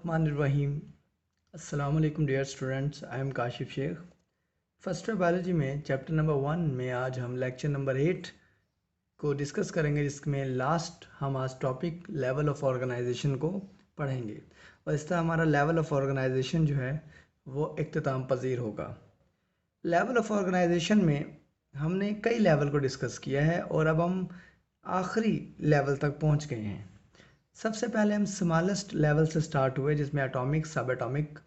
रहीम। अस्सलाम वालेकुम dear students, I am Kashif Shaikh. First year biology में चैप्टर नंबर 1 में आज हम लेक्चर नंबर 8 को डिस्कस करेंगे, जिसमें लास्ट हम आज टॉपिक लेवल ऑफ ऑर्गेनाइजेशन को पढ़ेंगे। और इस तरह हमारा लेवल ऑफ ऑर्गेनाइजेशन जो है वो इख्तिताम पजीर होगा। लेवल ऑफ ऑर्गेनाइजेशन में हमने कई लेवल को डिस्कस किया है और अब हम आखिरी लेवल तक पहुंच गए हैं। सबसे पहले हम स्मॉलेस्ट लेवल से स्टार्ट हुए, जिसमें एटॉमिक, सब एटॉमिक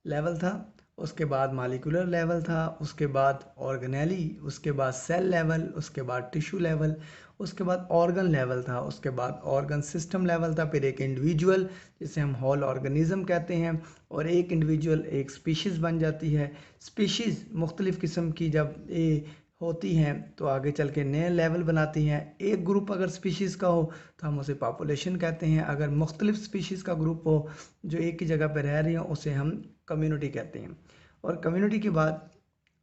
लेवल था। उसके बाद मॉलिक्यूलर लेवल था, उसके बाद ऑर्गेनेली, उसके बाद सेल लेवल, उसके बाद टिश्यू लेवल, उसके बाद ऑर्गन लेवल था, उसके बाद ऑर्गन सिस्टम लेवल था, फिर एक इंडिविजुअल जिसे हम होल ऑर्गेनिज्म कहते हैं, और एक इंडिविजुअल एक स्पीशीज़ बन जाती है। स्पीशीज़ मुख्तलिफ़ किस्म की जब होती हैं तो आगे चल के नए लेवल बनाती हैं। एक ग्रुप अगर स्पीशीज़ का हो तो हम उसे पॉपुलेशन कहते हैं। अगर मुख्तलिफ स्पीशीज़ का ग्रुप हो जो एक ही जगह पर रह रही हो उसे हम कम्युनिटी कहते हैं। और कम्युनिटी के बाद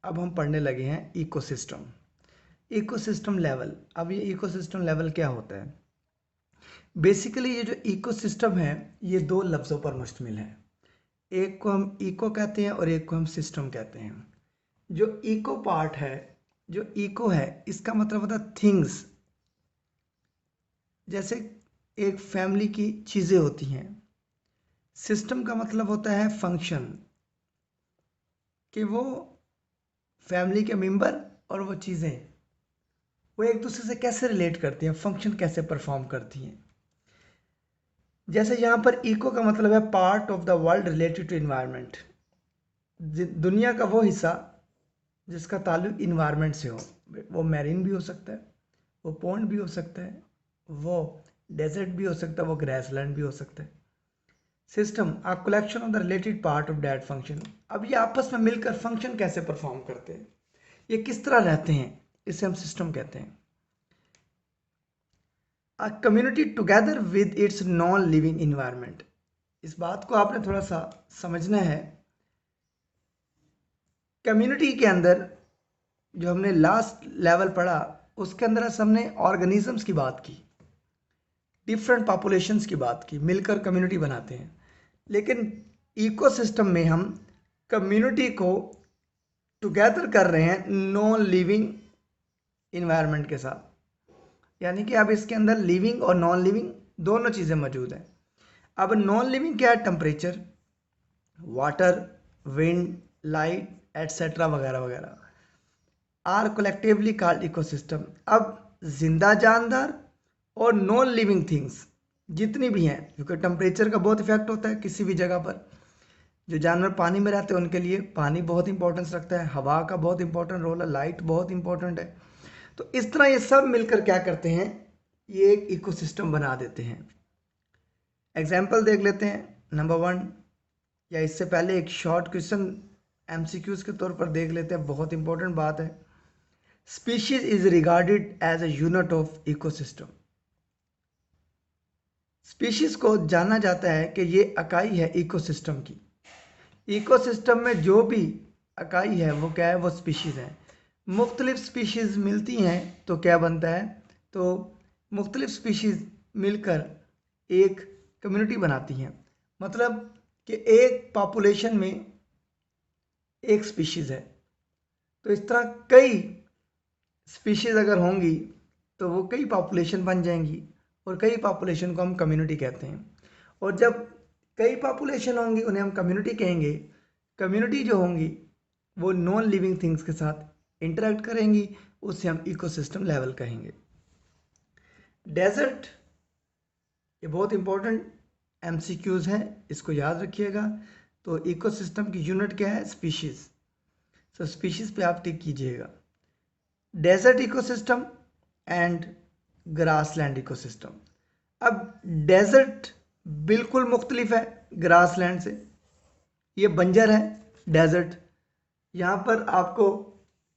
अब हम पढ़ने लगे हैं इकोसिस्टम। Ecosystem level. अब ये इकोसिस्टम लेवल क्या होता है? बेसिकली ये जो इकोसिस्टम है ये दो लफ्ज़ों पर मुश्तमिल है। एक को हम इको कहते हैं और एक को हम सिस्टम कहते हैं। जो इको पार्ट है, जो इको है, इसका मतलब होता है थिंग्स। जैसे एक फैमिली की चीज़ें होती हैं। सिस्टम का मतलब होता है फंक्शन, कि वो फैमिली के मेंबर और वो चीज़ें वो एक दूसरे से कैसे रिलेट करती हैं, फंक्शन कैसे परफॉर्म करती हैं। जैसे यहाँ पर इको का मतलब है part of the world related to environment. दुनिया का वो हिस्सा जिसका ताल्लुक इन्वायरमेंट से हो। वो मैरीन भी हो सकता है, वो पॉन्ड भी हो सकता है, वो डेजर्ट भी हो सकता है, वो ग्रासलैंड भी हो सकता है। System a collection of the related part of that function. अब ये आपस में मिलकर फंक्शन कैसे परफॉर्म करते हैं, ये किस तरह रहते हैं, इसे हम सिस्टम कहते हैं। A community together with its non living environment. इस बात को आपने थोड़ा सा समझना है। कम्युनिटी के अंदर जो हमने लास्ट लेवल पढ़ा उसके अंदर हमने ऑर्गेनिजम्स की बात की, डिफरेंट पॉपुलेशंस की बात की, मिलकर कम्युनिटी बनाते हैं। लेकिन इकोसिस्टम में हम कम्युनिटी को टुगेदर कर रहे हैं नॉन लिविंग इन्वायरमेंट के साथ। यानी कि अब इसके अंदर लिविंग और नॉन लिविंग दोनों चीज़ें मौजूद हैं। अब नॉन लिविंग क्या है? Temperature, water, wind, light etcetera वगैरह वगैरह आर कलेक्टिवली कॉल्ड इकोसिस्टम। अब जिंदा जानदार और नॉन लिविंग थिंग्स जितनी भी हैं, क्योंकि टेम्परेचर का बहुत इफेक्ट होता है किसी भी जगह पर। जो जानवर पानी में रहते हैं उनके लिए पानी बहुत इंपॉर्टेंस रखता है, हवा का बहुत इंपॉर्टेंट रोल है, लाइट बहुत इंपॉर्टेंट है। तो इस तरह ये सब मिलकर क्या करते हैं, ये एक इकोसिस्टम बना देते हैं। एग्जाम्पल देख लेते हैं। नंबर 1, या इससे पहले एक शॉर्ट क्वेश्चन एमसीक्यूज के तौर पर देख लेते हैं, बहुत इंपॉर्टेंट बात है। Species is regarded as a unit of ecosystem. Species को जाना जाता है कि ये इकाई है इकोसिस्टम की। इकोसिस्टम में जो भी इकाई है वो क्या है? वो स्पीशीज है। मुख्तलिफ स्पीशीज मिलती हैं तो क्या बनता है? तो मुख्तलिफ स्पीशीज मिलकर एक कम्युनिटी बनाती हैं। मतलब कि एक पॉपुलेशन में एक स्पीशीज है, तो इस तरह कई स्पीशीज अगर होंगी तो वो कई पॉपुलेशन बन जाएंगी, और कई पॉपुलेशन को हम कम्युनिटी कहते हैं। और जब कई पॉपुलेशन होंगी उन्हें हम कम्युनिटी कहेंगे। कम्युनिटी जो होंगी वो नॉन लिविंग थिंग्स के साथ इंटरेक्ट करेंगी, उससे हम इकोसिस्टम लेवल कहेंगे। डेजर्ट, ये बहुत इंपॉर्टेंट एमसीक्यूज हैं, इसको याद रखिएगा। तो इकोसिस्टम की यूनिट क्या है? स्पीशीज। तो स्पीशीज पे आप टिक कीजिएगा। Desert ecosystem and grassland ecosystem. अब डेजर्ट बिल्कुल मुख्तलिफ है ग्रासलैंड से। ये बंजर है डेजर्ट, यहाँ पर आपको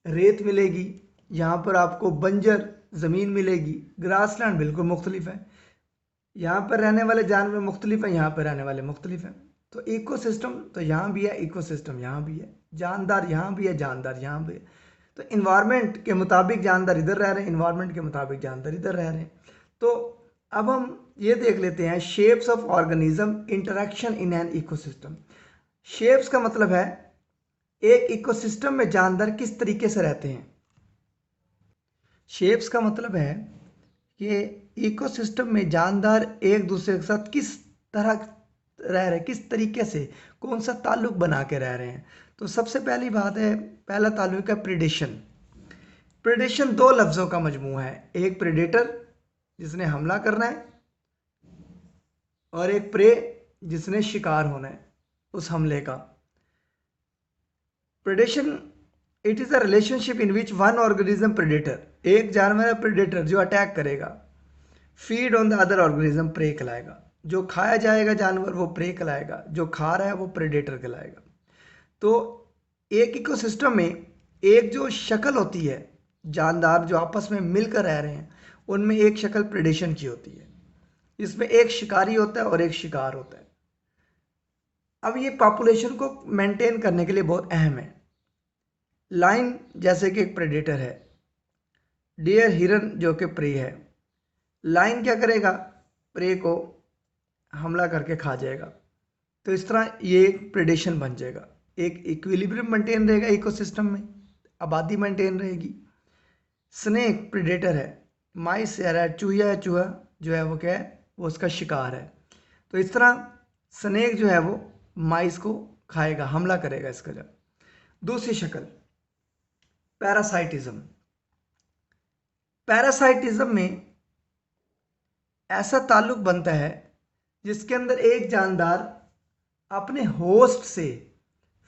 रेत मिलेगी, यहाँ पर आपको बंजर ज़मीन मिलेगी। ग्रासलैंड बिल्कुल मुख्तलिफ है, यहाँ पर रहने वाले जानवर मुख्तलिफ हैं, यहाँ पर रहने वाले मुख्तलिफ हैं। तो इकोसिस्टम तो यहाँ भी है, इकोसिस्टम यहाँ भी है, जानदार यहाँ भी है, जानदार यहाँ भी है। तो इन्वायरमेंट के मुताबिक जानदार इधर रह रहे हैं, इन्वायरमेंट के मुताबिक जानदार इधर रह रहे हैं। तो अब हम ये देख लेते हैं shapes of organism interaction in an ecosystem. Shapes का मतलब है एक इकोसिस्टम में जानदार किस तरीके से रहते हैं। शेप्स का मतलब है कि इकोसिस्टम में जानदार एक दूसरे के साथ किस तरह रह रहे, किस तरीके से, कौन सा ताल्लुक बना के रह रहे हैं। तो सबसे पहली बात है, पहला ताल्लुक है प्रेडेशन। प्रेडेशन दो लफ्ज़ों का मजमूआ है, एक प्रेडेटर जिसने हमला करना है और एक प्रे जिसने शिकार होना है उस हमले का। Predation it is a relationship in which one organism predator, एक जानवर है प्रेडेटर जो अटैक करेगा, feed on the other organism prey कहलाएगा। जो खाया जाएगा जानवर वो प्रे कहलाएगा, जो खा रहा है वो प्रेडेटर कहलाएगा। तो एक इकोसिस्टम में एक जो शक्ल होती है, जानदार जो आपस में मिलकर रह रहे हैं, उनमें एक शक्ल प्रेडेशन की होती है। इसमें एक शिकारी होता है और एक शिकार होता है। अब ये पॉपुलेशन को मेंटेन करने के लिए बहुत अहम है। लाइन जैसे कि एक प्रेडेटर है, डियर हिरन जो कि प्रे है। लाइन क्या करेगा, प्रे को हमला करके खा जाएगा। तो इस तरह ये एक प्रेडेशन बन जाएगा, एक इक्विलिब्रियम मेंटेन रहेगा इकोसिस्टम में, आबादी मेंटेन रहेगी। स्नेक प्रेडेटर है, माइस या चूहा है, चूहा जो है वो क्या है, वो उसका शिकार है। तो इस तरह स्नेक जो है वो माइस को खाएगा, हमला करेगा इसका। जब दूसरी शक्ल पैरासाइटिज्म। पैरासाइटिज्म में ऐसा ताल्लुक बनता है जिसके अंदर एक जानदार अपने होस्ट से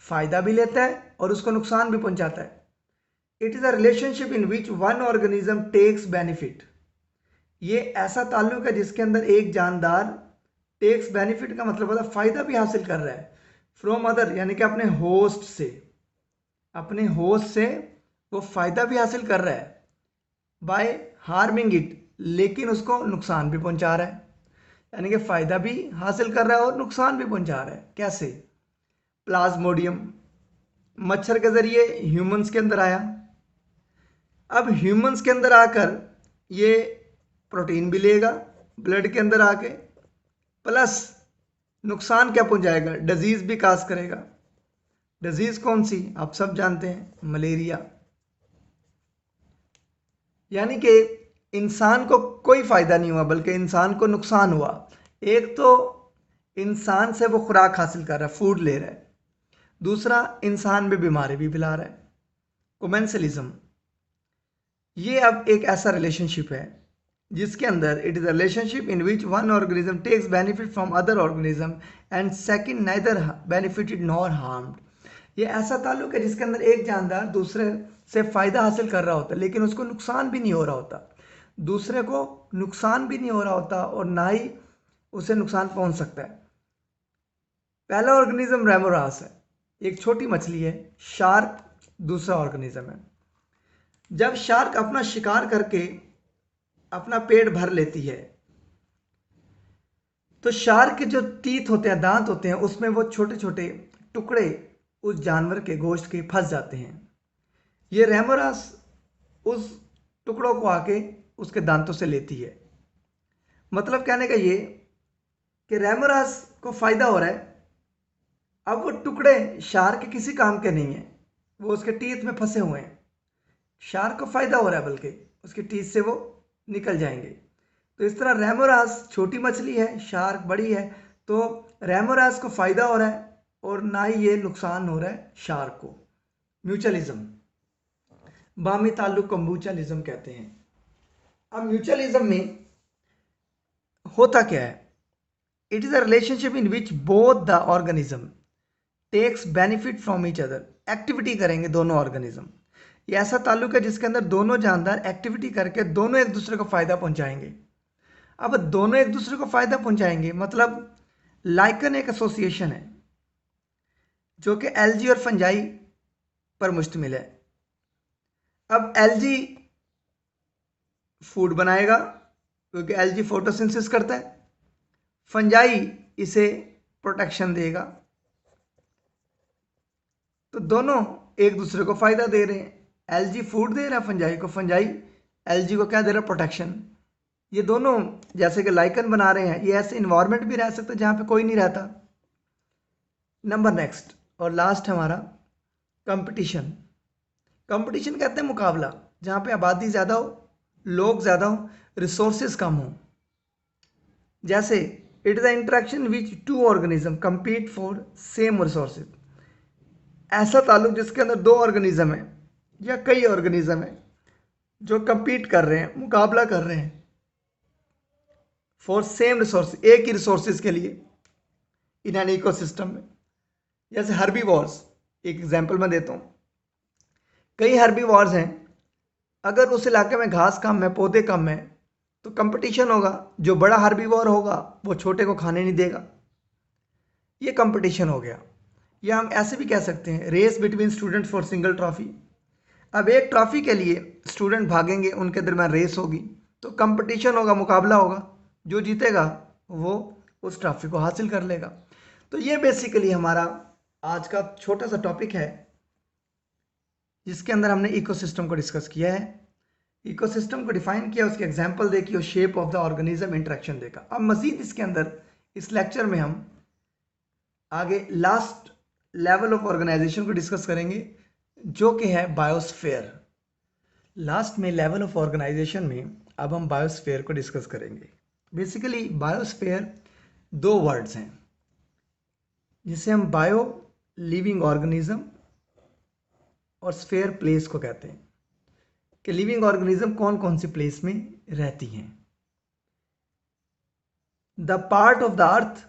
फायदा भी लेता है और उसको नुकसान भी पहुंचाता है। It is a relationship in which one organism takes benefit. ये ऐसा ताल्लुक है जिसके अंदर एक जानदार टेक्स बेनिफिट का मतलब होता है फायदा भी हासिल कर रहा है फ्रॉम अदर, यानी कि अपने होस्ट से, अपने होस्ट से वो फायदा भी हासिल कर रहा है बाय हार्मिंग इट, लेकिन उसको नुकसान भी पहुंचा रहा है। यानी कि फायदा भी हासिल कर रहा है और नुकसान भी पहुंचा रहा है। कैसे? प्लाज्मोडियम मच्छर के जरिए ह्यूमंस के अंदर आया। अब ह्यूमंस के अंदर आकर ये प्रोटीन भी लेगा ब्लड के अंदर आके, प्लस नुकसान क्या पहुंचाएगा, डिजीज भी काज करेगा। डिजीज कौन सी? आप सब जानते हैं, मलेरिया। यानी कि इंसान को कोई फायदा नहीं हुआ बल्कि इंसान को नुकसान हुआ। एक तो इंसान से वो खुराक हासिल कर रहा है, फूड ले रहा है, दूसरा इंसान में बीमारी भी फैला रहा है। कोमेंसलिज्म ये अब एक ऐसा रिलेशनशिप है जिसके अंदर it is a relationship in which one organism takes benefit from other organism and second neither benefited nor harmed. ये ऐसा ताल्लुक है जिसके अंदर एक जानदार दूसरे से फायदा हासिल कर रहा होता है लेकिन उसको नुकसान भी नहीं हो रहा होता, दूसरे को नुकसान भी नहीं हो रहा होता और ना ही उसे नुकसान पहुंच सकता है। पहला ऑर्गेनिज्म रेमोरास है, एक छोटी मछली है। शार्क दूसरा ऑर्गेनिज्म है। जब शार्क अपना शिकार करके अपना पेट भर लेती है तो शार्क के जो टीथ होते हैं, दांत होते हैं, उसमें वो छोटे छोटे टुकड़े उस जानवर के गोश्त के फंस जाते हैं। ये रेमोरास उस टुकड़ों को आके उसके दांतों से लेती है। मतलब कहने का ये कि रेमोरास को फायदा हो रहा है। अब वो टुकड़े शार्क के किसी काम के नहीं है, वो उसके टीथ में फंसे हुए हैं। शार्क को फायदा हो रहा है बल्कि उसके टीथ से वो निकल जाएंगे। तो इस तरह रेमोरास छोटी मछली है, शार्क बड़ी है, तो रेमोरास को फायदा हो रहा है और ना ही ये नुकसान हो रहा है शार्क को। म्यूचुअलिज्म, बामी ताल्लुक को म्यूचुअलिज्म कहते हैं। अब म्यूचुअलिज्म में होता क्या है? It is a relationship in which both the organism takes benefit from each other. Activity करेंगे दोनों ऑर्गेनिज्म। ये ऐसा ताल्लुक है जिसके अंदर दोनों जानदार एक्टिविटी करके दोनों एक दूसरे को फायदा पहुंचाएंगे। अब दोनों एक दूसरे को फायदा पहुंचाएंगे मतलब लाइकन एक एसोसिएशन है जो कि एलजी और फंजाई पर मुश्तमिल है। अब एलजी फूड बनाएगा क्योंकि एलजी फोटोसिंथेसिस करता है, फंजाई इसे प्रोटेक्शन देगा। तो दोनों एक दूसरे को फायदा दे रहे हैं। एलजी फूड दे रहा है फंजाई को, फंजाई एलजी को क्या दे रहा है? प्रोटेक्शन। ये दोनों जैसे कि लाइकन बना रहे हैं, ये ऐसे इन्वायरमेंट भी रह सकते हैं जहाँ पे कोई नहीं रहता। नंबर नेक्स्ट और लास्ट हमारा कंपटीशन। कंपटीशन कहते हैं मुकाबला, जहाँ पे आबादी ज़्यादा हो, लोग ज़्यादा हो, रिसोर्सेज कम हो। जैसे it is the interaction which two organism compete for same resources. ऐसा ताल्लुक जिसके अंदर दो ऑर्गेनिज्म है या कई ऑर्गेनिज्म है जो compete कर रहे हैं, मुकाबला कर रहे हैं फॉर सेम रिसोर्स, एक ही रिसोर्सेज के लिए इन एन इकोसिस्टम में। जैसे हर्बीवोर्स, एक एग्जांपल मैं देता हूँ। कई हर्बीवोर्स हैं, अगर उस इलाके में घास कम है, पौधे कम है, तो कंपटीशन होगा। जो बड़ा हर्बीवोर होगा वो छोटे को खाने नहीं देगा, ये कंपटीशन हो गया। या हम ऐसे भी कह सकते हैं race between students for single trophy. अब एक ट्रॉफी के लिए स्टूडेंट भागेंगे, उनके दरमियान रेस होगी, तो कंपटीशन होगा, मुकाबला होगा, जो जीतेगा वो उस ट्रॉफी को हासिल कर लेगा। तो ये बेसिकली हमारा आज का छोटा सा टॉपिक है जिसके अंदर हमने इकोसिस्टम को डिस्कस किया है। इकोसिस्टम को डिफाइन किया, उसके एग्जाम्पल देखिए और shape of the organism interaction देखा। अब मजीद इसके अंदर इस लेक्चर में हम आगे लास्ट लेवल ऑफ ऑर्गेनाइजेशन को डिस्कस करेंगे जो कि है बायोस्फीयर। लास्ट में लेवल ऑफ ऑर्गेनाइजेशन में अब हम बायोस्फीयर को डिस्कस करेंगे। बेसिकली बायोस्फीयर दो वर्ड्स हैं जिसे हम बायो लिविंग ऑर्गेनिज्म और स्फीयर प्लेस को कहते हैं कि लिविंग ऑर्गेनिज्म कौन कौन सी प्लेस में रहती हैं। द पार्ट ऑफ द अर्थ,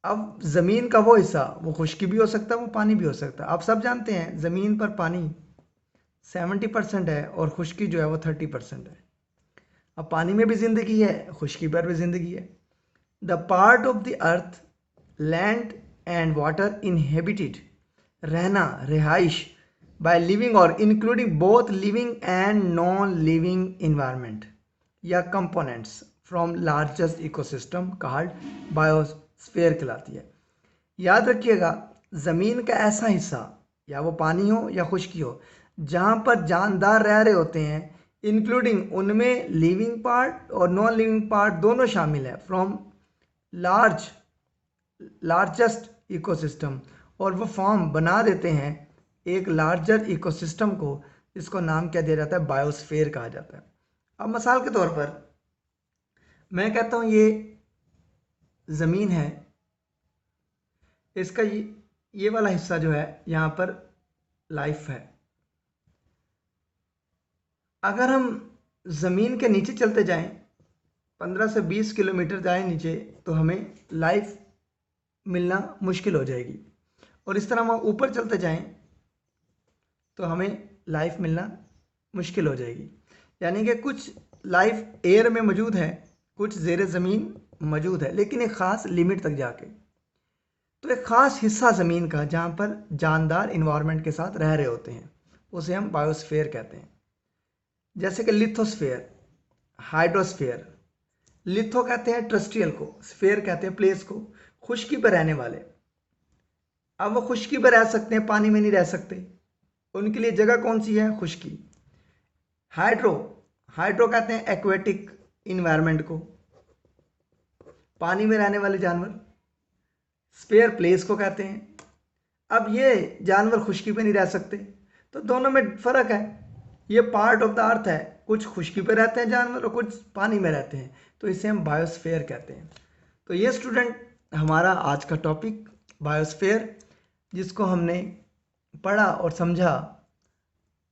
अब ज़मीन का वो हिस्सा, वो खुश्की भी हो सकता है, वो पानी भी हो सकता है। आप सब जानते हैं ज़मीन पर पानी 70% है और खुश्की जो है वो 30% है। अब पानी में भी ज़िंदगी है, खुश्की पर भी ज़िंदगी है। The part of the earth land and water inhabited, रहना, रिहाइश, बाय लिविंग और including both living and non living environment या components from largest ecosystem called biosphere कहलाती है। याद रखिएगा, ज़मीन का ऐसा हिस्सा, या वो पानी हो या खुश्की हो, जहाँ पर जानदार रह रहे होते हैं, इंक्लूडिंग उनमें लिविंग पार्ट और नॉन लिविंग पार्ट दोनों शामिल है, फ्रॉम लार्जेस्ट इकोसिस्टम, और वो फॉर्म बना देते हैं एक लार्जर इकोसिस्टम को, जिसको नाम क्या दिया जाता है, बायोस्फीयर कहा जाता है। अब मिसाल के तौर पर मैं कहता हूँ ये ज़मीन है, इसका ये वाला हिस्सा जो है यहाँ पर लाइफ है। अगर हम ज़मीन के नीचे चलते जाएं, 15 से 20 किलोमीटर जाएं नीचे, तो हमें लाइफ मिलना मुश्किल हो जाएगी। और इस तरह हम ऊपर चलते जाएं तो हमें लाइफ मिलना मुश्किल हो जाएगी। यानी कि कुछ लाइफ एयर में मौजूद है, कुछ ज़ेरे ज़मीन मौजूद है, लेकिन एक ख़ास लिमिट तक जाके। तो एक ख़ास हिस्सा ज़मीन का जहाँ पर जानदार इन्वायरमेंट के साथ रह रहे होते हैं, उसे हम बायोस्फीयर कहते हैं। जैसे कि लिथोस्फीयर, हाइड्रोस्फीयर। लिथो कहते हैं टेरेस्ट्रियल को, स्फीयर कहते हैं प्लेस को, खुश्की पर रहने वाले। अब वो खुश्की पर रह सकते हैं, पानी में नहीं रह सकते, उनके लिए जगह कौन सी है, खुश्की। हाइड्रो कहते हैं एक्वेटिक इन्वायरमेंट को, पानी में रहने वाले जानवर। स्फीयर प्लेस को कहते हैं। अब ये जानवर खुश्की पे नहीं रह सकते, तो दोनों में फ़र्क है। ये पार्ट ऑफ द अर्थ है, कुछ खुश्की पे रहते हैं जानवर और कुछ पानी में रहते हैं, तो इसे हम बायोस्फीयर कहते हैं। तो ये स्टूडेंट हमारा आज का टॉपिक बायोस्फीयर, जिसको हमने पढ़ा और समझा,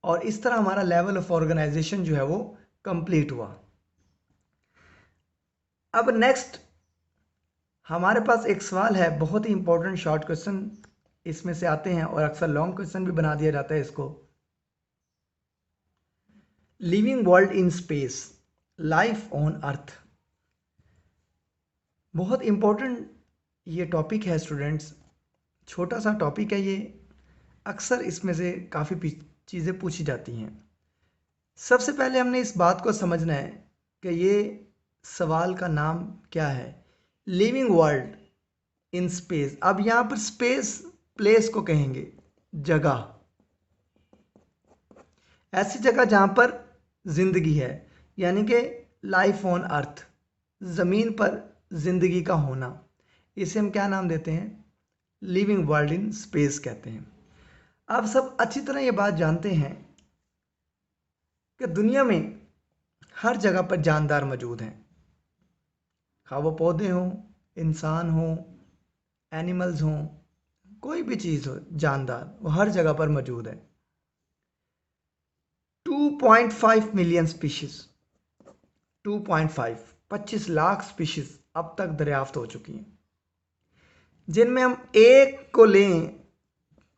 और इस तरह हमारा लेवल ऑफ ऑर्गेनाइजेशन जो है वो कंप्लीट हुआ। अब नेक्स्ट हमारे पास एक सवाल है, बहुत ही इंपॉर्टेंट शॉर्ट क्वेश्चन इसमें से आते हैं और अक्सर लॉन्ग क्वेश्चन भी बना दिया जाता है इसको। Living world in space, life on earth. बहुत इंपॉर्टेंट ये टॉपिक है स्टूडेंट्स, छोटा सा टॉपिक है ये, अक्सर इसमें से काफ़ी चीज़ें पूछी जाती हैं। सबसे पहले हमने इस बात को समझना है कि ये सवाल का नाम क्या है, लिविंग वर्ल्ड इन स्पेस। अब यहाँ पर स्पेस प्लेस को कहेंगे जगह, ऐसी जगह जहाँ पर जिंदगी है, यानी कि लाइफ ऑन अर्थ, ज़मीन पर जिंदगी का होना, इसे हम क्या नाम देते हैं? लिविंग वर्ल्ड इन स्पेस कहते हैं। आप सब अच्छी तरह ये बात जानते हैं कि दुनिया में हर जगह पर जानदार मौजूद हैं, खा वो पौधे हों, इंसान हों, एनिमल्स हों, कोई भी चीज़ हो जानदार, वो हर जगह पर मौजूद है। 2.5 मिलियन स्पीशीज, 25 लाख स्पीशीज अब तक दरियाफ्त हो चुकी हैं, जिनमें हम एक को लें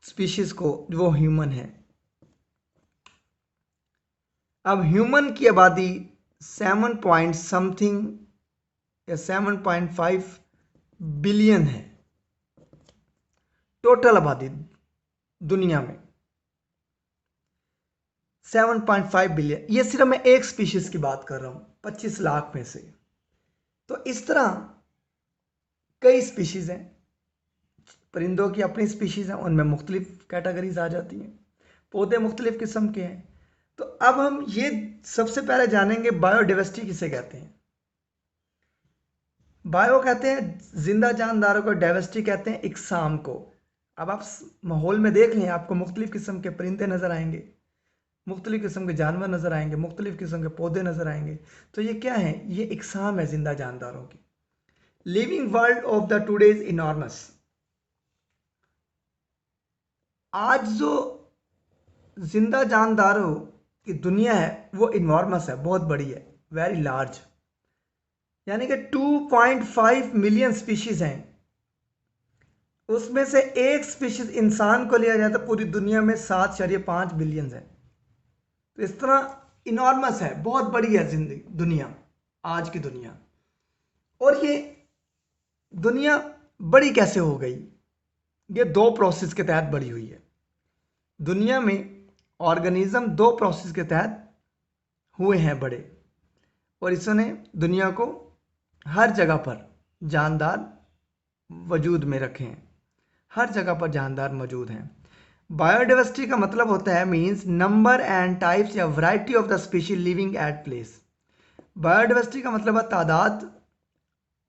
स्पीशीज को, वो ह्यूमन है। अब ह्यूमन की आबादी 7 पॉइंट समथिंग या 7.5 बिलियन है टोटल आबादी दुनिया में। 7.5 बिलियन, ये सिर्फ मैं एक स्पीशीज की बात कर रहा हूं 25 लाख में से। तो इस तरह कई स्पीशीज हैं, परिंदों की अपनी स्पीशीज हैं, उनमें मुख्तलिफ कैटेगरीज आ जाती हैं, पौधे मुख्तलिफ किस्म के हैं। तो अब हम ये सबसे पहले जानेंगे बायोडाइवर्सिटी किसे कहते हैं। बायो कहते हैं जिंदा जानदारों को, डाइवर्सिटी कहते हैं इकसाम को। अब आप माहौल में देख लें, आपको मुख्तलिफ किस्म के परिंदे नजर आएंगे, मुख्तलिफ किस्म के जानवर नजर आएंगे, मुख्तलिफ किस्म के पौधे नजर आएंगे। तो ये क्या है? ये इकसाम है जिंदा जानदारों की। Living world of the today is enormous. आज जो जिंदा जानदारों की दुनिया है वो इनॉर्मस है, बहुत बड़ी है, वेरी लार्ज। यानी कि 2.5 मिलियन स्पीशीज हैं, उसमें से एक स्पीशीज इंसान को लिया जाए तो पूरी दुनिया में 7.5 बिलियन है। तो इस तरह इनॉर्मस है, बहुत बड़ी है जिंदगी दुनिया, आज की दुनिया। और ये दुनिया बड़ी कैसे हो गई? ये दो प्रोसेस के तहत बड़ी हुई है। दुनिया में ऑर्गेनिज्म दो प्रोसेस के तहत हुए हैं बड़े, और इसने दुनिया को हर जगह पर जानदार वजूद में रखे हैं, हर जगह पर जानदार मौजूद हैं। बायोडाइवर्सिटी का मतलब होता है मींस नंबर एंड टाइप्स या variety of the species living at place. Biodiversity का मतलब है तादाद,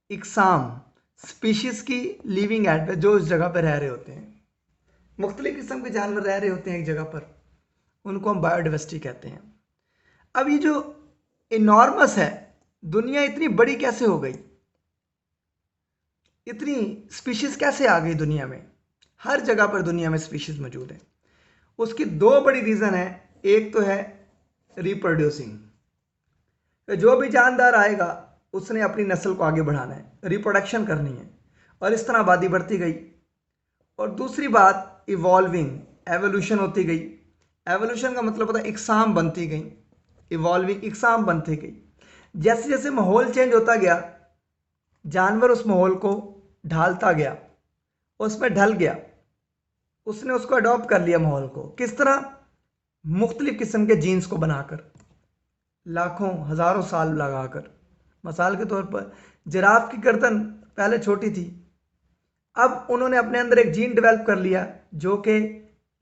इकसाम, स्पीशीज की लिविंग एट प्लेस, जो उस जगह पर रह रहे होते हैं। मुख्तलिफ किस्म के जानवर रह रहे होते हैं एक जगह पर, उनको हम बायोडाइवर्सिटी कहते हैं। अब ये जो इनॉर्मस है, दुनिया इतनी बड़ी कैसे हो गई? इतनी स्पीशीज कैसे आ गई दुनिया में? हर जगह पर दुनिया में स्पीशीज मौजूद है। उसकी दो बड़ी रीजन है। एक तो है रिप्रोड्यूसिंग, तो जो भी जानदार आएगा उसने अपनी नस्ल को आगे बढ़ाना है, रिप्रोडक्शन करनी है, और इस तरह आबादी बढ़ती गई। और दूसरी बात इवॉल्विंग, एवोल्यूशन होती गई। एवोल्यूशन का मतलब होता है इकसाम बनती गई, इवॉल्विंग, इकसाम बनती गई। जैसे जैसे माहौल चेंज होता गया, जानवर उस माहौल को ढालता गया, उसमें ढल गया, उसने उसको अडॉप्ट कर लिया माहौल को। किस तरह? मुख्तलिफ किस्म के जीन्स को बनाकर, लाखों हजारों साल लगाकर। मिसाल के तौर पर जिराफ की गर्दन पहले छोटी थी, अब उन्होंने अपने अंदर एक जीन डेवलप कर लिया जो कि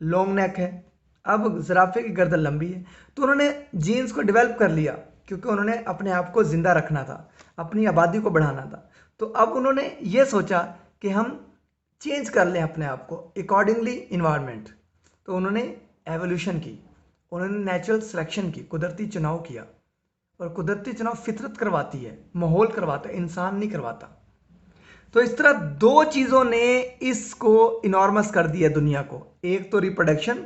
लॉन्ग नेक है, अब जिराफे की गर्दन लंबी है। तो उन्होंने जीन्स को डेवलप कर लिया क्योंकि उन्होंने अपने आप को जिंदा रखना था, अपनी आबादी को बढ़ाना था। तो अब उन्होंने ये सोचा कि हम चेंज कर लें अपने आप को अकॉर्डिंगली इन्वायरमेंट। तो उन्होंने एवोल्यूशन की, उन्होंने नेचुरल सिलेक्शन की, कुदरती चुनाव किया। और कुदरती चुनाव फितरत करवाती है, माहौल करवाता है, इंसान नहीं करवाता। तो इस तरह दो चीज़ों ने इसको इनॉर्मस कर दिया दुनिया को। एक तो रिप्रोडक्शन,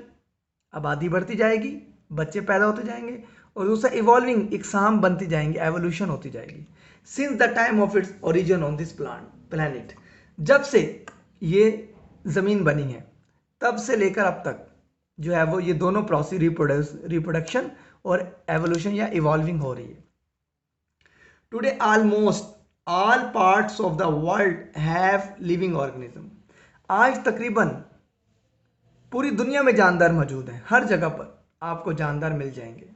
आबादी बढ़ती जाएगी, बच्चे पैदा होते जाएंगे, और दूसरा इवॉल्विंग, इकसाम बनती जाएंगी, एवोल्यूशन होती जाएगी। Since the time of its origin on this planet, जब से ये ज़मीन बनी है तब से लेकर अब तक जो है वो ये दोनों प्रोसेस, रिप्रोडक्शन और एवोल्यूशन या इवॉल्विंग हो रही है। Today almost all parts of the world have living organism. आज तकरीबन पूरी दुनिया में जानदार मौजूद हैं, हर जगह पर आपको जानदार मिल जाएंगे।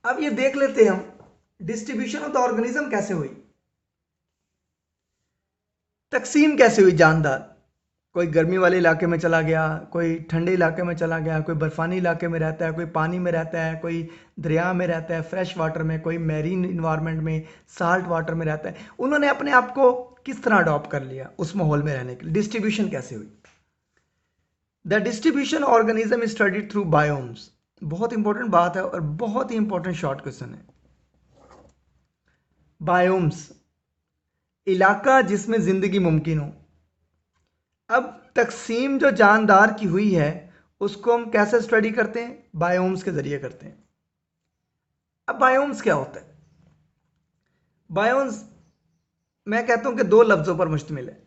अब ये देख लेते हैं हम डिस्ट्रीब्यूशन ऑफ द ऑर्गेनिज्म कैसे हुई, तकसीम कैसे हुई जानदार। कोई गर्मी वाले इलाके में चला गया, कोई ठंडे इलाके में चला गया, कोई बर्फानी इलाके में रहता है, कोई पानी में रहता है, कोई दरिया में रहता है, फ्रेश वाटर में, कोई मैरीन इन्वायरमेंट में, साल्ट वाटर में रहता है। उन्होंने अपने आप को किस तरह अडॉप्ट कर लिया उस माहौल में रहने के लिए, डिस्ट्रीब्यूशन कैसे हुई। The distribution organism is studied through biomes. बहुत इंपॉर्टेंट बात है और बहुत ही इंपॉर्टेंट शॉर्ट क्वेश्चन है। बायोम्स, इलाका जिसमें जिंदगी मुमकिन हो। अब तकसीम जो जानदार की हुई है उसको हम कैसे स्टडी करते हैं, बायोम्स के जरिए करते हैं। अब बायोम्स क्या होता है? बायोम्स मैं कहता हूं कि दो लफ्जों पर मुश्तमिल है,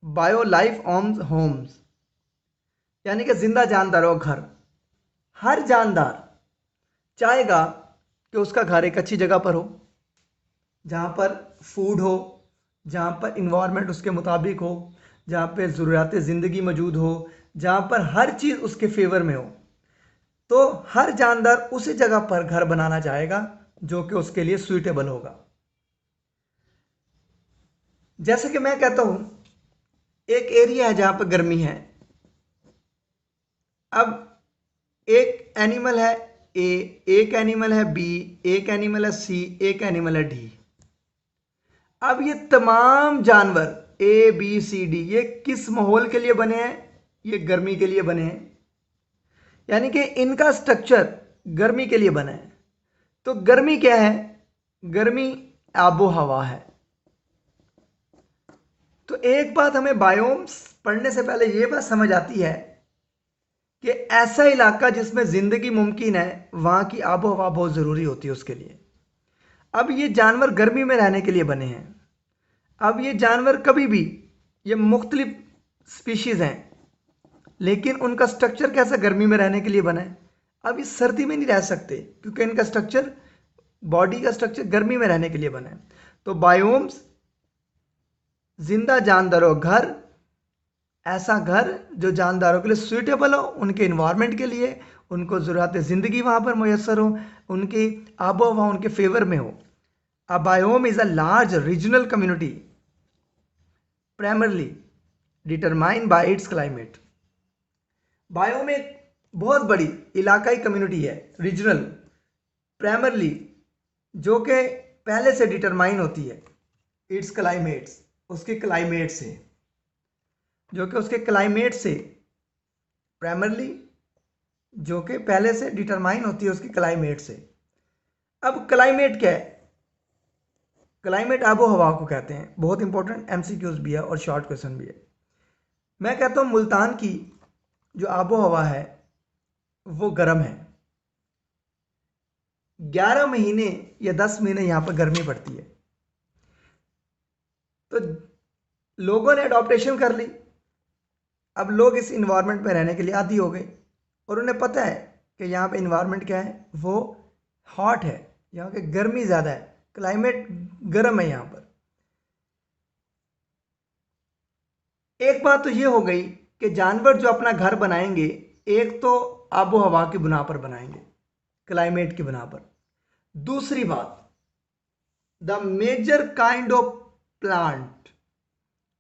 बायो लाइफ ऑन होम्स, यानी कि जिंदा जानदारों का घर। हर जानदार चाहेगा कि उसका घर एक अच्छी जगह पर हो, जहां पर फूड हो, जहां पर इन्वायरमेंट उसके मुताबिक हो, जहां पर ज़रूरियात ज़िंदगी मौजूद हो, जहां पर हर चीज़ उसके फेवर में हो। तो हर जानदार उसी जगह पर घर बनाना चाहेगा जो कि उसके लिए सूटेबल होगा। जैसे कि मैं कहता हूं एक एरिया है जहां पर गर्मी है। अब एक एनिमल है ए, एक एनिमल है बी, एक एनिमल है सी, एक एनिमल है डी। अब ये तमाम जानवर ए बी सी डी ये किस माहौल के लिए बने हैं? ये गर्मी के लिए बने हैं, यानी कि इनका स्ट्रक्चर गर्मी के लिए बना है। तो गर्मी क्या है? गर्मी आबो हवा है। तो एक बात हमें बायोम्स पढ़ने से पहले यह बात समझ आती है कि ऐसा इलाका जिसमें जिंदगी मुमकिन है वहां की आबो हवा बहुत जरूरी होती है उसके लिए। अब ये जानवर गर्मी में रहने के लिए बने हैं। अब ये जानवर कभी भी, ये मुख्तलिफ स्पीशीज हैं, लेकिन उनका स्ट्रक्चर कैसा गर्मी में रहने के लिए बना है। अब इस सर्दी में नहीं रह सकते क्योंकि इनका स्ट्रक्चर, बॉडी का स्ट्रक्चर गर्मी में रहने के लिए बना है। तो बायोम्स, जिंदा जानदारों घर, ऐसा घर जो जानदारों के लिए सूटेबल हो, उनके इन्वायरमेंट के लिए, उनको ज़रूरत ज़िंदगी वहाँ पर मैसर हो, उनकी आबो हवा उनके फेवर में हो। A biome is a large regional community primarily determined by its climate. Biome एक बहुत बड़ी इलाकाई कम्युनिटी है, रीजनल, प्राइमरली, जो कि पहले से डिटरमाइन होती है इट्स क्लाइमेट्स, उसके क्लाइमेट से, जो कि उसके क्लाइमेट से, प्राइमरली जो कि पहले से डिटरमाइन होती है उसके क्लाइमेट से। अब क्लाइमेट क्या है? क्लाइमेट आबो हवा को कहते हैं। बहुत इंपॉर्टेंट एमसीक्यूज भी है और शॉर्ट क्वेश्चन भी है। मैं कहता हूं मुल्तान की जो आबो हवा है वो गर्म है। 11 महीने या 10 महीने यहां पर गर्मी पड़ती है। तो लोगों ने अडॉप्टेशन कर ली। अब लोग इस इन्वायरमेंट में रहने के लिए आदी हो गए और उन्हें पता है कि यहाँ पे इन्वायरमेंट क्या है, वो हॉट है, यहाँ की गर्मी ज़्यादा है, क्लाइमेट गर्म है यहाँ पर। एक बात तो ये हो गई कि जानवर जो अपना घर बनाएंगे, एक तो आबो हवा की बुना पर बनाएंगे, क्लाइमेट की बुना पर। दूसरी बात, the major kind of plant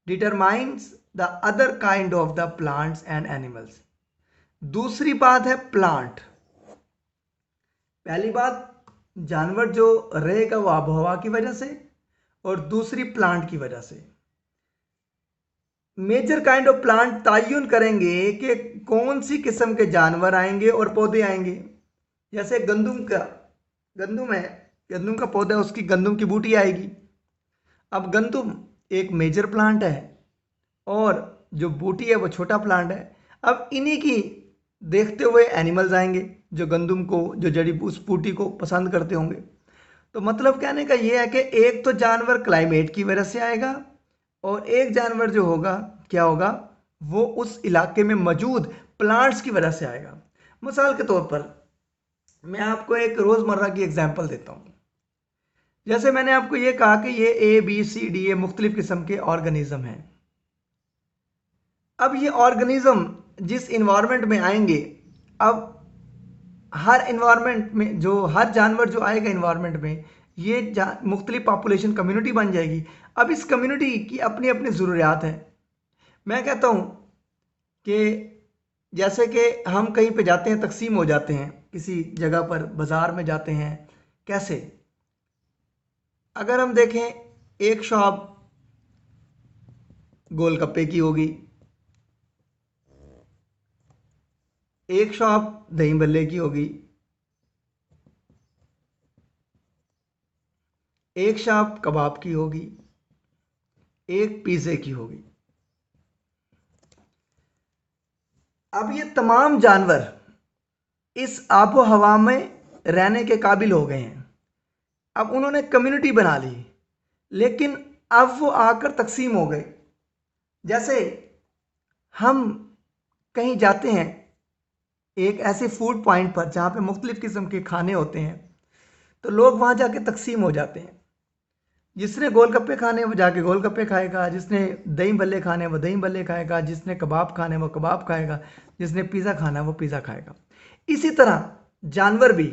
determines the other kind of the plants and animals. दूसरी बात है प्लांट। पहली बात जानवर जो रहेगा वो आबोहवा की वजह से, और दूसरी प्लांट की वजह से। मेजर काइंड ऑफ प्लांट तयन करेंगे कि कौन सी किस्म के जानवर आएंगे और पौधे आएंगे। जैसे गंदम है, गंदम का पौधा है, उसकी गंदम की बूटी आएगी। अब गंदम एक मेजर प्लांट है और जो बूटी है वो छोटा प्लांट है। अब इन्हीं की देखते हुए एनिमल्स आएंगे जो गंदम को, जो जड़ी उस बूटी को पसंद करते होंगे। तो मतलब कहने का ये है कि एक तो जानवर क्लाइमेट की वजह से आएगा और एक जानवर जो होगा क्या होगा, वो उस इलाके में मौजूद प्लांट्स की वजह से आएगा। मिसाल के तौर पर मैं आपको एक रोज़मर्रा की एग्जांपल देता हूँ। जैसे मैंने आपको ये कहा कि ये ए बी सी डी ये मुख्तलिफ किस्म के ऑर्गेनिज्म हैं। अब ये ऑर्गेनिज्म जिस इन्वायरमेंट में आएंगे, अब हर इन्वायरमेंट में जो हर जानवर जो आएगा इन्वायरमेंट में, ये मुख्तलिफ पॉपुलेशन कम्युनिटी बन जाएगी। अब इस कम्युनिटी की अपनी अपनी ज़रूरियात हैं। मैं कहता हूँ कि जैसे कि हम कहीं पे जाते हैं, तकसीम हो जाते हैं किसी जगह पर, बाज़ार में जाते हैं। कैसे? अगर हम देखें, एक शॉप गोलगप्पे की होगी, एक शॉप दही भल्ले की होगी, एक शॉप कबाब की होगी, एक पिज़्ज़े की होगी। अब ये तमाम जानवर इस आबो हवा में रहने के काबिल हो गए हैं। अब उन्होंने कम्युनिटी बना ली, लेकिन अब वो आकर तकसीम हो गए। जैसे हम कहीं जाते हैं एक ऐसे फूड पॉइंट पर जहाँ पे मुख्तलिफ़ किस्म के खाने होते हैं, तो लोग वहाँ जाके तकसीम हो जाते हैं। जिसने गोलगप्पे खाने वो जाके गोलगप्पे खाएगा, जिसने दही भल्ले खाने वो दही भल्ले खाएगा, जिसने कबाब खाने वो कबाब खाएगा, जिसने पिज़्ज़ा खाना वो पिज़्ज़ा खाएगा। इसी तरह जानवर भी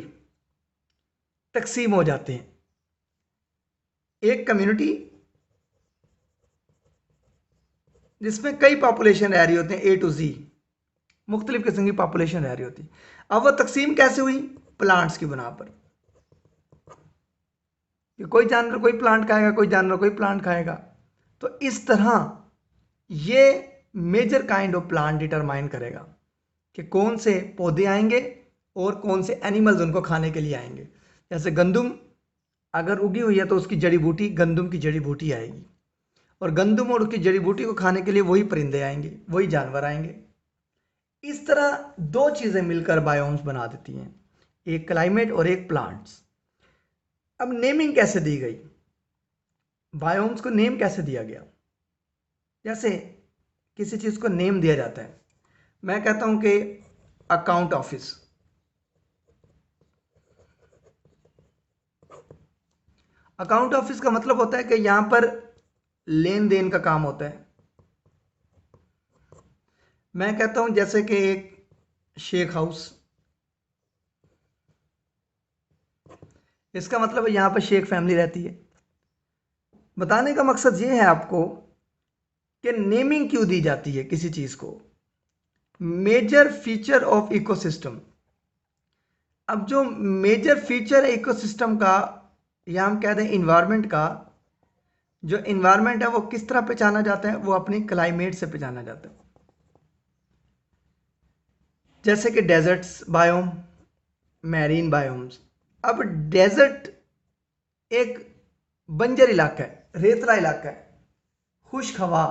तकसीम हो जाते हैं। एक कम्युनिटी जिसमें कई पॉपुलेशन रह रही होती हैं, ए टू जी मुख्तलिफ किस्म की पॉपुलेशन रह रही होती है। अब वह तकसीम कैसे हुई? प्लांट्स की बना पर, कि कोई जानवर कोई प्लांट खाएगा, कोई जानवर कोई प्लांट खाएगा। तो इस तरह ये major kind of plant determine करेगा कि कौन से पौधे आएंगे और कौन से एनिमल्स उनको खाने के लिए आएंगे। जैसे गंदम अगर उगी हुई है तो उसकी जड़ी बूटी, गंदम की जड़ी बूटी आएगी, और गंदम और उसकी जड़ी बूटी को खाने के लिए वही परिंदे आएंगे, वही जानवर आएंगे। इस तरह दो चीज़ें मिलकर बायोम्स बना देती हैं, एक क्लाइमेट और एक प्लांट्स। अब नेमिंग कैसे दी गई? बायोम्स को नेम कैसे दिया गया? जैसे किसी चीज़ को नेम दिया जाता है, मैं कहता हूं कि अकाउंट ऑफिस। अकाउंट ऑफिस का मतलब होता है कि यहां पर लेन देन का काम होता है। मैं कहता हूं जैसे कि एक शेख हाउस, इसका मतलब है यहां पर शेख फैमिली रहती है। बताने का मकसद ये है आपको कि नेमिंग क्यों दी जाती है किसी चीज को। Major feature of ecosystem. अब जो मेजर फीचर है इकोसिस्टम का, या हम कहते हैं इन्वायरमेंट का, जो इन्वायरमेंट है वो किस तरह पहचाना जाता है? वो अपनी क्लाइमेट से पहचाना जाता है। जैसे कि डेजर्ट्स बायोम, मैरीन बायोम्स। अब डेजर्ट एक बंजर इलाका है, रेतला इलाका है, खुश्क हवा,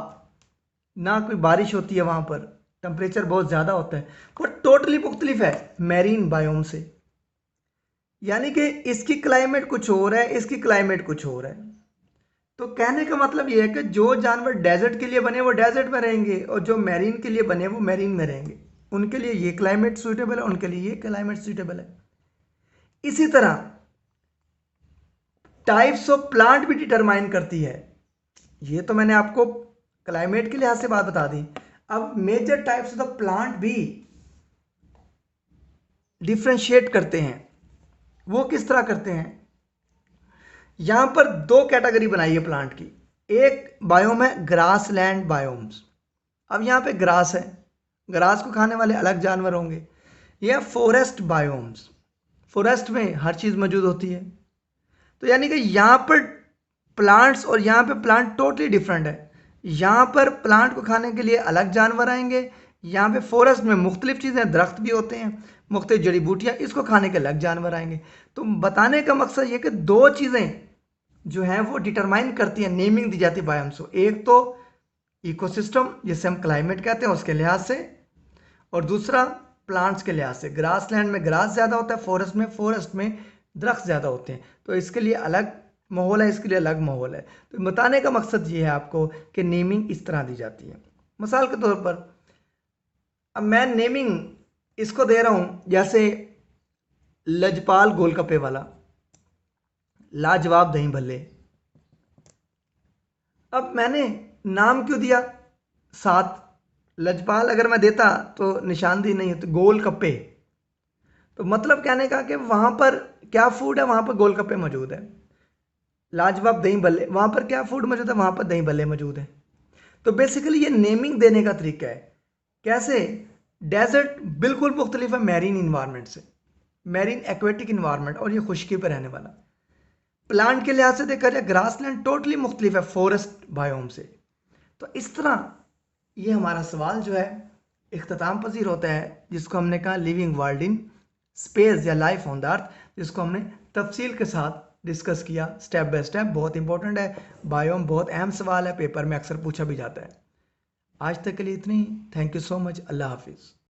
ना कोई बारिश होती है वहां पर, टेम्परेचर बहुत ज़्यादा होता है। वो टोटली मुख्तलिफ है मैरीन बायोम से। यानी कि इसकी क्लाइमेट कुछ और है, इसकी क्लाइमेट कुछ और है। तो कहने का मतलब ये है कि जो जानवर डेजर्ट के लिए बने वो डेजर्ट में रहेंगे, और जो मैरीन के लिए बने वो मैरीन में रहेंगे। उनके लिए ये क्लाइमेट सूटेबल है, उनके लिए ये क्लाइमेट सूटेबल है। इसी तरह टाइप्स ऑफ प्लांट भी डिटरमाइन करती है। ये तो मैंने आपको क्लाइमेट के लिहाज से बात बता दी। अब major types of the plant भी डिफ्रेंशिएट करते हैं। वो किस तरह करते हैं? यहां पर दो कैटेगरी बनाई है प्लांट की। एक बायोम है ग्रास लैंड बायोम्स। अब यहां पे ग्रास है, ग्रास को खाने वाले अलग जानवर होंगे। यह फॉरेस्ट बायोम्स, फॉरेस्ट में हर चीज मौजूद होती है। तो यानी कि यहां पर प्लांट्स और यहां पे प्लांट टोटली डिफरेंट है। यहां पर प्लांट को खाने के लिए अलग जानवर आएंगे, यहाँ पे फॉरेस्ट में मुख्तलिफ चीज़ें, दरख्त भी होते हैं, मुख्तलिफ जड़ी बूटियाँ, इसको खाने के अलग जानवर आएंगे। तो बताने का मकसद ये कि दो चीज़ें जो हैं वो डिटरमाइन करती हैं, नेमिंग दी जाती है बायोम्स को। एक तो इकोसिस्टम जिसे हम क्लाइमेट कहते हैं उसके लिहाज से, और दूसरा प्लांट्स के लिहाज से। ग्रास लैंड में ग्रास ज़्यादा होता है, फॉरेस्ट में दरख्त ज़्यादा होते हैं। तो इसके लिए अलग माहौल है, इसके लिए अलग माहौल है। तो बताने का मकसद ये है आपको कि नेमिंग इस तरह दी जाती है। मिसाल के तौर पर अब मैं नेमिंग इसको दे रहा हूं, जैसे लजपाल गोलगप्पे वाला, लाजवाब दही भल्ले। अब मैंने नाम क्यों दिया? साथ लजपाल अगर मैं देता तो निशानदेही नहीं होती, गोलगप्पे। तो मतलब कहने का कि वहां पर क्या फूड है, वहां पर गोलगप्पे मौजूद है। लाजवाब दही भल्ले, वहां पर क्या फूड मौजूद है, वहां पर दही भल्ले मौजूद है। तो बेसिकली ये नेमिंग देने का तरीका है कैसे? डेजर्ट बिल्कुल मुख्तलिफ है मैरीन इन्वायरमेंट से, मैरीन एक्वेटिक इन्वायरमेंट, और ये खुशकी पर रहने वाला। प्लांट के लिहाज से देखा जाए ग्रासलैंड टोटली मुख्तलिफ है फॉरेस्ट बायोम से। तो इस तरह ये हमारा सवाल जो है इख्तिताम पजीर होता है, जिसको हमने कहा लिविंग वर्ल्ड इन स्पेस या लाइफ ऑन द अर्थ, जिसको हमने तफसील के साथ डिस्कस किया स्टेप बाय स्टेप। बहुत इंपॉर्टेंट है, बायोम बहुत अहम सवाल है, पेपर में अक्सर पूछा भी जाता है। आज तक के लिए इतनी ही। Thank you so much. अल्लाह हाफिज़।